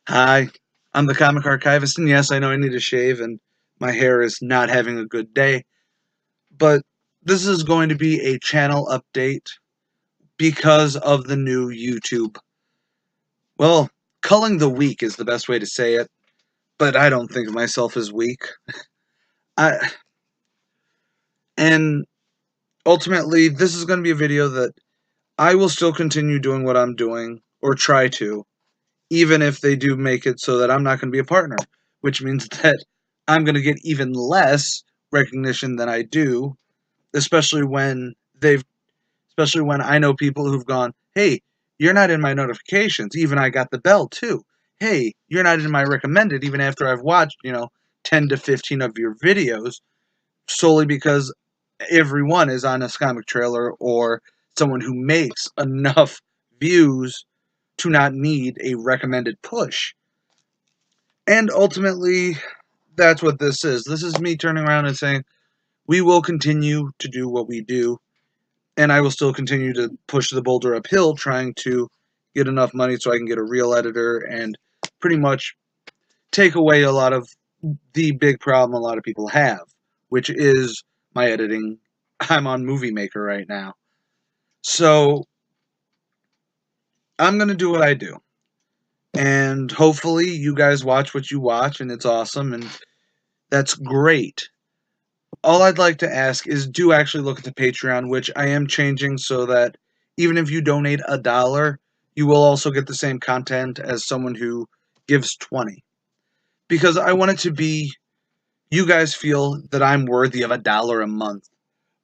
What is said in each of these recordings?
Hi, I'm the Comic Archivist, and yes, I know I need to shave, and my hair is not having a good day, but this is going to be a channel update because of the new YouTube. Well, culling the weak is the best way to say it, but I don't think of myself as weak. I, and ultimately, this is going to be a video that I will still continue doing what I'm doing, or try to, even if they do make it so that I'm not going to be a partner, which means that I'm going to get even less recognition than I do, especially when I know people who've gone, "Hey, you're not in my notifications." Even I got the bell too. "Hey, you're not in my recommended," even after I've watched, 10 to 15 of your videos, solely because everyone is on a comic trailer or someone who makes enough views to not need a recommended push. And ultimately, that's what this is. This is me turning around and saying, we will continue to do what we do, and I will still continue to push the boulder uphill, trying to get enough money so I can get a real editor and pretty much take away a lot of the big problem a lot of people have, which is my editing. I'm on Movie Maker right now. So I'm going to do what I do. And hopefully you guys watch what you watch, and it's awesome, and that's great. All I'd like to ask is do actually look at the Patreon, which I am changing so that even if you donate $1, you will also get the same content as someone who gives 20. Because I want it to be, you guys feel that I'm worthy of $1 a month.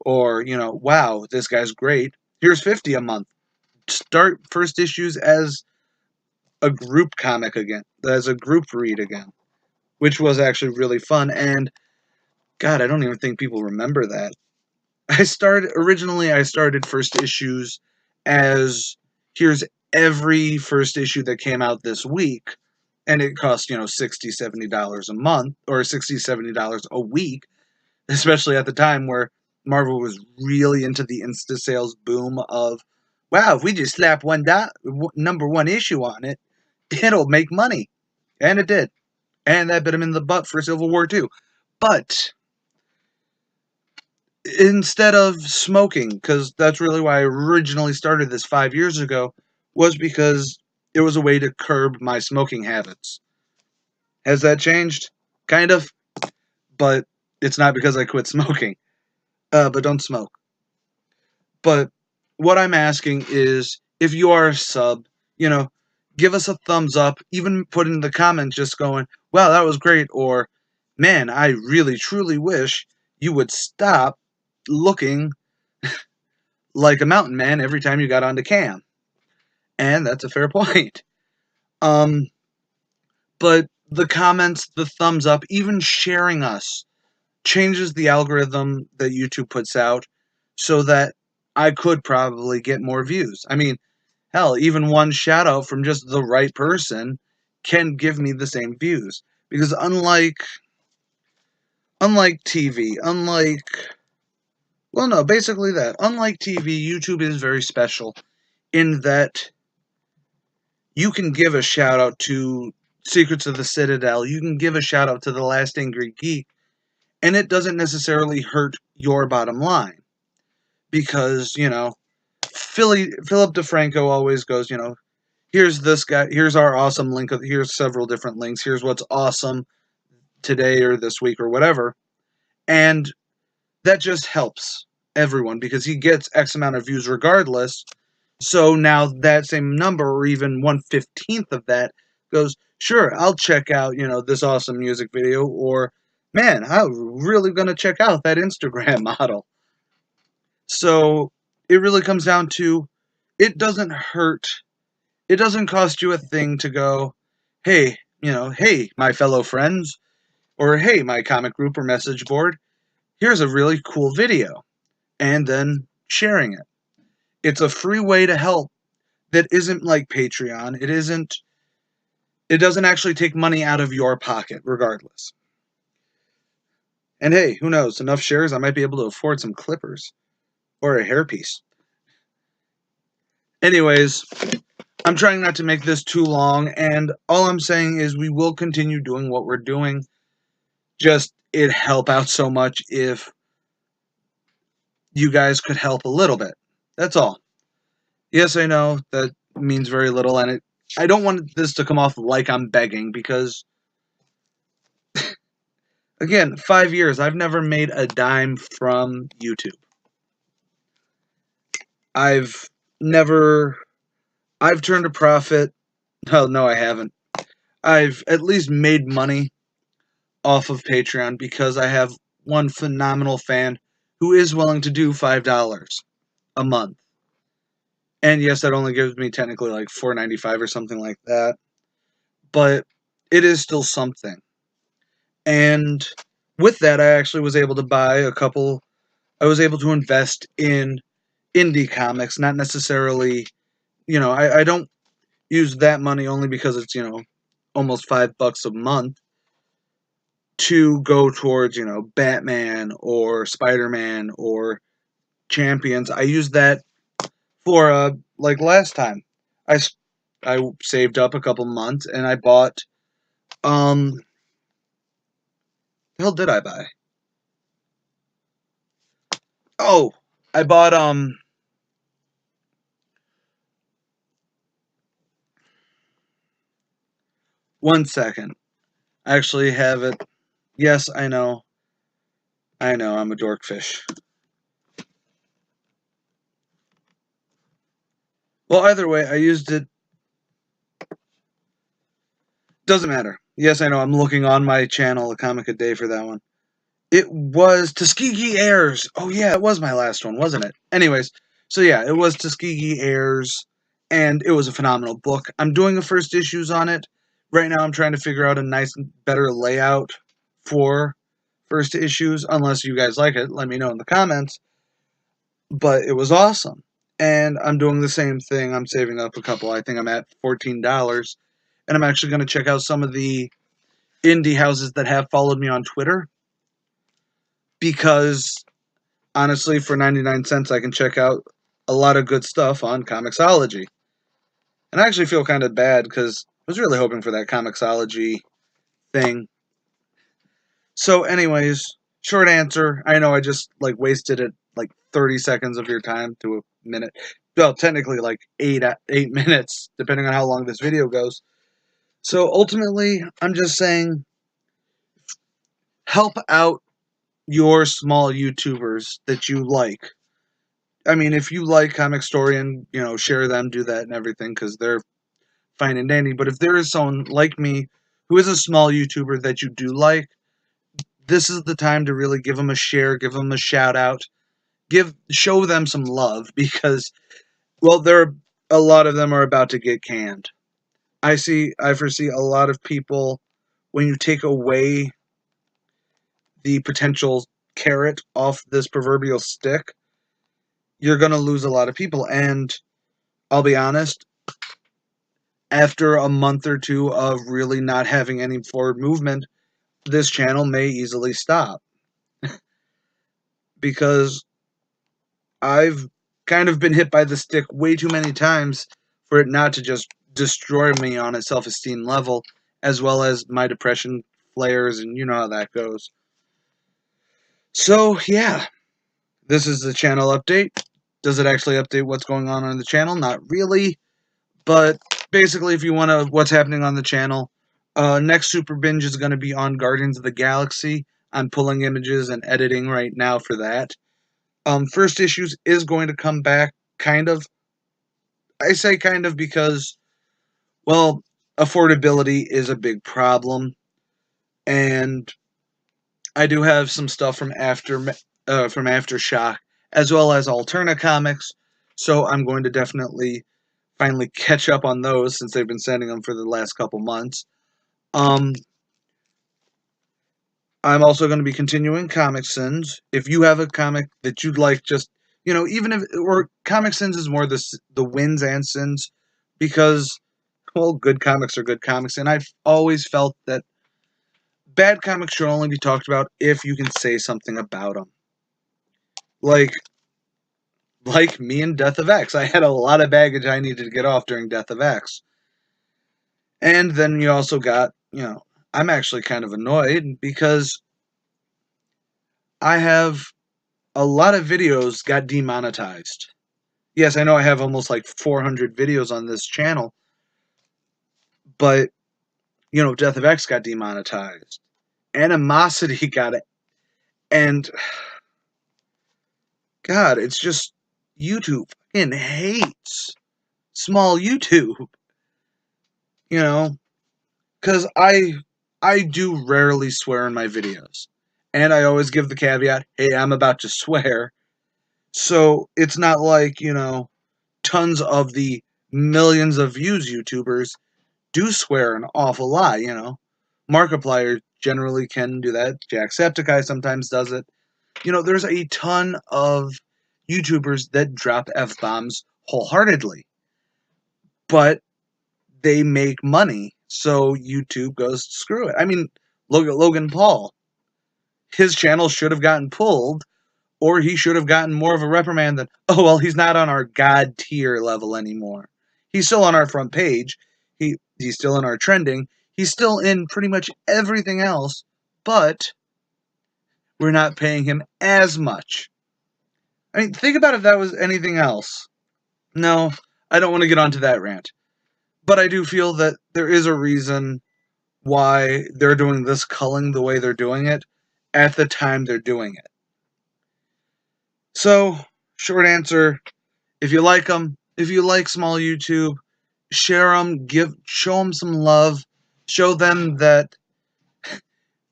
Or, wow, this guy's great. Here's 50 a month. Start first issues as a group comic again, as a group read again, which was actually really fun. And God, I don't even think people remember that. I started first issues as here's every first issue that came out this week, and it cost, $60, $70 a month, or $60, $70 a week, especially at the time where Marvel was really into the insta sales boom of, wow, if we just slap number one issue on it, it'll make money. And it did. And that bit him in the butt for Civil War II. But instead of smoking, because that's really why I originally started this 5 years ago, was because it was a way to curb my smoking habits. Has that changed? Kind of. But it's not because I quit smoking. But don't smoke. But what I'm asking is, if you are a sub, give us a thumbs up. Even put in the comments just going, wow, that was great. Or, man, I really, truly wish you would stop looking like a mountain man every time you got onto cam. And that's a fair point. Um, but the comments, the thumbs up, even sharing us changes the algorithm that YouTube puts out so that I could probably get more views. I mean, hell, even one shout out from just the right person can give me the same views. Because unlike TV, basically that. Unlike TV, YouTube is very special in that you can give a shout out to Secrets of the Citadel, you can give a shout out to The Last Angry Geek, and it doesn't necessarily hurt your bottom line. Because, Philip DeFranco always goes, here's this guy, here's our awesome link, here's several different links, here's what's awesome today or this week or whatever. And that just helps everyone because he gets X amount of views regardless. So now that same number, or even 1/15th of that, goes, sure, I'll check out, this awesome music video, or, man, I'm really going to check out that Instagram model. So it really comes down to, it doesn't hurt. It doesn't cost you a thing to go, hey, hey, my fellow friends, or hey, my comic group or message board, here's a really cool video, and then sharing it. It's a free way to help that isn't like Patreon. It doesn't actually take money out of your pocket, regardless. And hey, who knows? Enough shares, I might be able to afford some clippers. Or a hairpiece. Anyways, I'm trying not to make this too long, and all I'm saying is we will continue doing what we're doing. Just, it'd help out so much if you guys could help a little bit. That's all. Yes, I know that means very little, and I don't want this to come off like I'm begging, because, again, 5 years, I've never made a dime from YouTube. I've turned a profit. Oh, no, I haven't. I've at least made money off of Patreon because I have one phenomenal fan who is willing to do $5 a month. And yes, that only gives me technically like $4.95 or something like that. But it is still something. And with that, I actually was able to buy I was able to invest in indie comics, not necessarily, I don't use that money only because it's, almost $5 a month to go towards, Batman or Spider-Man or Champions. I use that for, like last time. I saved up a couple months and I bought, the hell did I buy? Oh, I bought, 1 second. I actually have it. Yes, I know, I'm a dorkfish. Well, either way, I used it. Doesn't matter. Yes, I know, I'm looking on my channel, A Comic a Day, for that one. It was Tuskegee Airs. Oh, yeah, it was my last one, wasn't it? Anyways, so yeah, it was Tuskegee Airs, and it was a phenomenal book. I'm doing the first issues on it. Right now, I'm trying to figure out a nice, better layout for first issues. Unless you guys like it, let me know in the comments. But it was awesome. And I'm doing the same thing. I'm saving up a couple. I think I'm at $14. And I'm actually going to check out some of the indie houses that have followed me on Twitter. Because, honestly, for 99 cents, I can check out a lot of good stuff on Comixology. And I actually feel kind of bad because I was really hoping for that Comixology thing. So, anyways, short answer. I know I just, wasted it, 30 seconds of your time to a minute. Well, technically, 8 minutes, depending on how long this video goes. So, ultimately, I'm just saying, help out your small YouTubers that you like. I mean, if you like Comic Story and, share them, do that and everything, because they're fine and dandy. But if there is someone like me who is a small YouTuber that you do like, this is the time to really give them a share, give them a shout out, show them some love, because, well, a lot of them are about to get canned. I foresee a lot of people, when you take away the potential carrot off this proverbial stick, you're going to lose a lot of people. And I'll be honest, after a month or two of really not having any forward movement, this channel may easily stop. Because I've kind of been hit by the stick way too many times for it not to just destroy me on a self-esteem level, as well as my depression flares, and you know how that goes. So, yeah, this is the channel update. Does it actually update what's going on the channel? Not really, but basically, if you want to, what's happening on the channel, next Super Binge is going to be on Guardians of the Galaxy. I'm pulling images and editing right now for that. First issues is going to come back, kind of. I say kind of because, well, affordability is a big problem, and I do have some stuff from Aftershock, as well as Alterna Comics, so I'm going to definitely finally catch up on those since they've been sending them for the last couple months. I'm also going to be continuing ComicSins. If you have a comic that you'd like, just, even if, or ComicSins is more the wins and sins, because, well, good comics are good comics, and I've always felt that bad comics should only be talked about if you can say something about them. Like, like me in Death of X. I had a lot of baggage I needed to get off during Death of X. And then you also got, I'm actually kind of annoyed because I have a lot of videos got demonetized. Yes, I know I have almost like 400 videos on this channel, but, Death of X got demonetized. Animosity got it. And, God, it's just YouTube fucking hates small YouTube. Because I do rarely swear in my videos. And I always give the caveat, hey, I'm about to swear. So it's not like, tons of the millions of views YouTubers do swear an awful lot, Markiplier generally can do that. Jacksepticeye sometimes does it. There's a ton of YouTubers that drop F-bombs wholeheartedly. But they make money, so YouTube goes, screw it. I mean, look at Logan Paul. His channel should have gotten pulled, or he should have gotten more of a reprimand than, oh, well, he's not on our God tier level anymore. He's still on our front page. He's still in our trending. He's still in pretty much everything else, but we're not paying him as much. I mean, think about if that was anything else. No, I don't want to get onto that rant. But I do feel that there is a reason why they're doing this culling the way they're doing it at the time they're doing it. So, short answer, if you like them, if you like small YouTube, share them, show them some love, show them that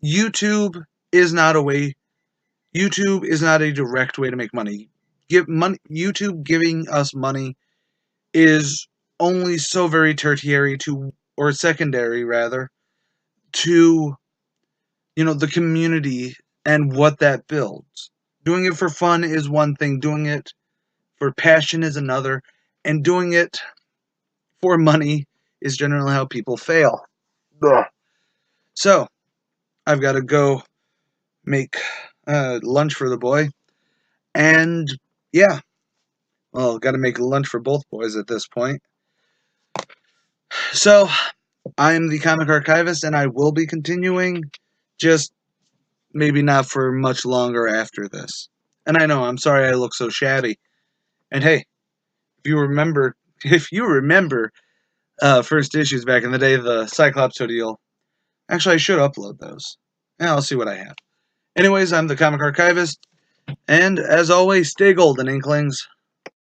YouTube is not a direct way to make money. YouTube giving us money is only so very tertiary or secondary rather, to the community and what that builds. Doing it for fun is one thing, doing it for passion is another, and doing it for money is generally how people fail. Ugh. So, I've got to go make lunch for the boy, and yeah, well, got to make lunch for both boys at this point. So, I am the Comic Archivist, and I will be continuing, just maybe not for much longer after this. And I know, I'm sorry I look so shabby. And hey, if you remember first issues back in the day, the Cyclops deal, actually I should upload those. Yeah, I'll see what I have. Anyways, I'm the Comic Archivist, and as always, stay golden, Inklings.